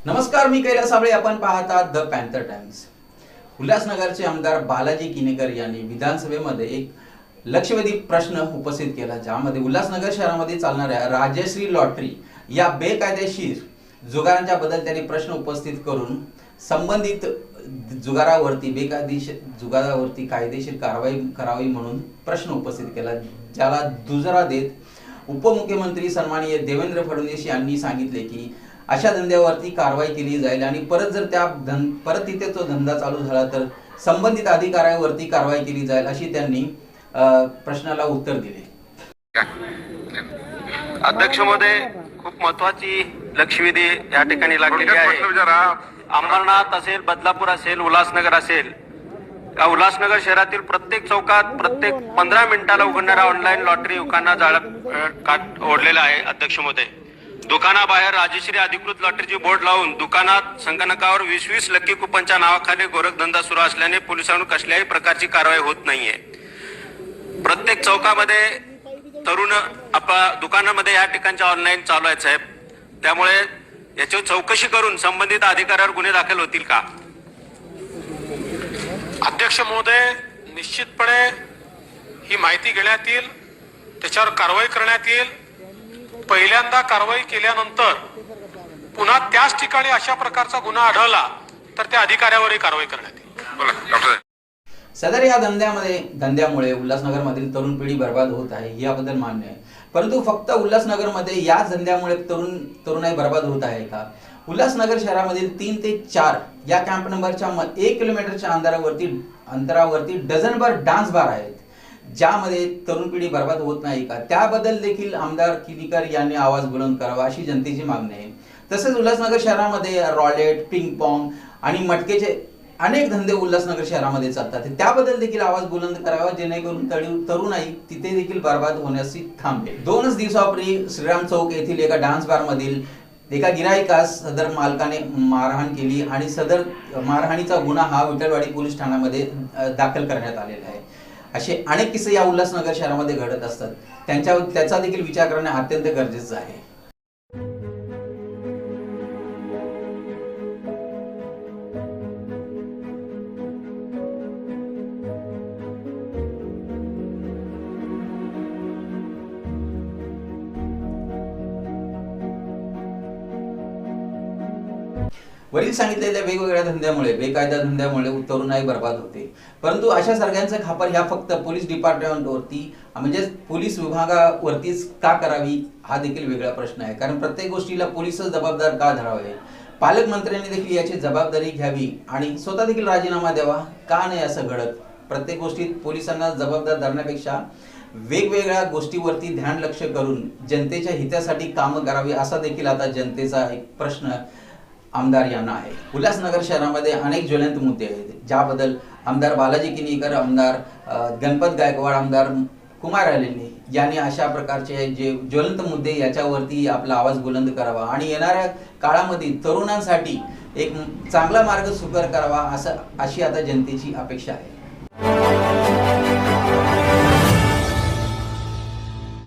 नमस्कार, मी कैलास साबळे. आपण पाहतात द पॅन्थर टाइम्स. उल्हासनगरचे आमदार बालाजी किनीकर यांनी विधानसभेमध्ये एक लक्षवेधी प्रश्न उपस्थित केला, ज्यामध्ये उल्हासनगर शहरामध्ये चालणाऱ्या राजश्री लॉटरी या बेकायदेशीर जुगारांच्या बद्दल त्यांनी प्रश्न उपस्थित करून संबंधित जुगारावरती कायदेशीर कारवाई करावी म्हणून प्रश्न उपस्थित केला, ज्याला दुजोरा देत उपमुख्यमंत्री सन्माननीय देवेंद्र फडणवीस यांनी सांगितले की अशा धंद्यावरती कारवाई केली जाईल आणि परत तिथे तो धंदा चालू झाला तर संबंधित अधिकाऱ्यावरती कारवाई केली जाईल, अशी त्यांनी प्रश्नाला उत्तर दिले. अध्यक्ष महोदय, खूप महत्वाची लक्षवेधी या ठिकाणी लागलेली आहे. अंबरनाथ असेल, बदलापूर असेल, उल्हासनगर असेल, का उल्हासनगर शहरातील प्रत्येक चौकात प्रत्येक 15 मिनिटाला उघडणाऱ्या ऑनलाईन लॉटरी दुकाना काट ओढलेला आहे. अध्यक्ष महोदय, दुकानाबाहेर राजश्री अधिकृत लॉटरीची बोर्ड लावून दुकानात संगणकावर 20-20 लकी कुपनच्या नावाखाली गोरखधंदा सुरू असल्याने पोलिसांकडून कसल्याही प्रकारची कारवाई होत नाहीये. प्रत्येक चौकामध्ये तरुण आपल्या दुकानामध्ये या ठिकाणच्या ऑनलाईन चालू आहेत साहेब. त्यामुळे याची चौकशी करून संबंधित अधिकाऱ्यावर गुन्हे दाखल होतील का? अध्यक्ष महोदय, निश्चितपणे ही माहिती घेण्यात येईल, त्याच्यावर कारवाई करण्यात येईल. पहिल्यांदा कारवाई केल्यानंतर पुन्हा त्याच ठिकाणी अशा प्रकारचा गुन्हा आढळला तर त्या अधिकाऱ्यावरही कारवाई करण्यात येईल. सदर या धंद्यामुळे उल्हासनगरमधील तरुण पिढी बर्बाद होत आहे, याबद्दल मान्य आहे. परंतु फक्त उल्हासनगरमध्ये याच धंद्यामुळे तरुणाई बर्बाद होत आहे का? उल्हासनगर शहरामधील 3 ते 4 या कॅम्प नंबरच्या 1 किलोमीटरच्या अंतरावरती डझनभर डान्स बार आहेत, ज्यामध्ये तरुण पिढी बर्बाद होत नाही का? त्याबद्दल देखील आमदार किनीकर यांनी आवाज बुलंद करावा, अशी जनतेची मागणी आहे. तसेच उल्हासनगर शहरामध्ये रॉलेट, पिंग पॉंग आणि मटकेचे अनेक धंदे उल्हासनगर शहरामध्ये चालतात, त्याबद्दल देखील आवाज बुलंद करावा, जेणेकरून तरुणाई तिथे देखील बर्बाद होण्याची थांबेल. 2 दिवसापूर्वी श्रीराम चौक येथील एका डान्स बार मधील एका गिराईकास सदर मालकाने मारहाण केली आणि सदर मारहाणीचा गुन्हा हा विठलवाडी पोलीस ठाण्यामध्ये दाखल करण्यात आलेला आहे. असे अनेक किस्से या उल्हासनगर शहरामध्ये घडत असतात, त्याचा देखील विचार करणे अत्यंत गरजेचं आहे. वरील सांगितलेल्या वेगवेगळ्या धंद्यामुळे, बेकायदा धंद्यामुळे तरुणाई बर्बाद होते. परंतु अशा सर्गांचा खापर ह्या फक्त पोलीस डिपार्टमेंटवरती म्हणजे पोलीस विभागावरतीच का करावी, हा देखील वेगळा प्रश्न आहे. कारण प्रत्येक गोष्टीला पोलीसच जबाबदार का धरावे? पालकमंत्र्यांनी देखील याची जबाबदारी घ्यावी आणि स्वतः देखील राजीनामा द्यावा. का नाही असं घडत? प्रत्येक गोष्टीत पोलिसांना जबाबदार धरण्यापेक्षा वेगवेगळ्या गोष्टीवरती ध्यान लक्ष करून जनतेच्या हितासाठी कामं करावी, असा देखील आता जनतेचा एक प्रश्न आमदार यांना आहे. उल्हासनगर शहरामध्ये अनेक ज्वलंत मुद्दे आहेत, ज्याबद्दल आमदार बालाजी किनीकर, आमदार गणपत गायकवाड, आमदार कुमार अलेनी यांनी अशा प्रकारचे जे ज्वलंत मुद्दे याच्यावरती आपला आवाज बुलंद करावा आणि येणाऱ्या काळामध्ये तरुणांसाठी एक चांगला मार्ग सुकर करावा, अशी आता जनतेची अपेक्षा आहे.